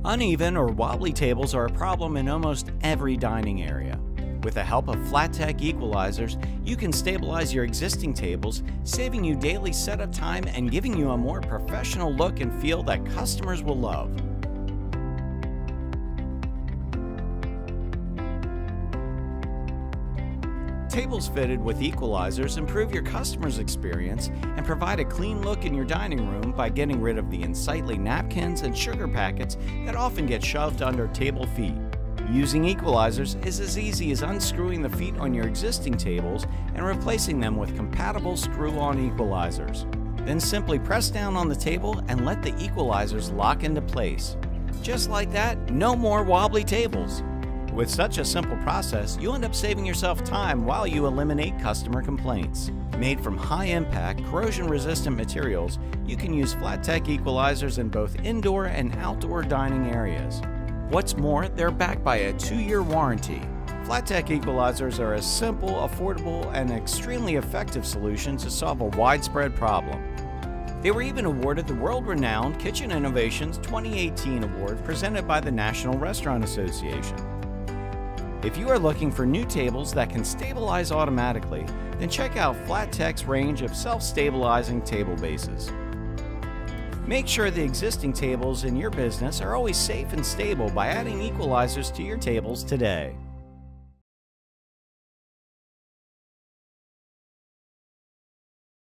Uneven or wobbly tables are a problem in almost every dining area. With the help of FLAT Equalizers, you can stabilize your existing tables, saving you daily setup time and giving you a more professional look and feel that customers will love. Tables fitted with equalizers improve your customer's experience and provide a clean look in your dining room by getting rid of the unsightly napkins and sugar packets that often get shoved under table feet. Using equalizers is as easy as unscrewing the feet on your existing tables and replacing them with compatible screw-on equalizers. Then simply press down on the table and let the equalizers lock into place. Just like that, no more wobbly tables. With such a simple process, you end up saving yourself time while you eliminate customer complaints. Made from high-impact, corrosion-resistant materials, you can use FLAT Equalizers in both indoor and outdoor dining areas. What's more, they're backed by a 2-year warranty. FLAT Equalizers are a simple, affordable, and extremely effective solution to solve a widespread problem. They were even awarded the world-renowned Kitchen Innovations 2018 award presented by the National Restaurant Association. If you are looking for new tables that can stabilize automatically, then check out FLAT's range of self-stabilizing table bases. Make sure the existing tables in your business are always safe and stable by adding equalizers to your tables today.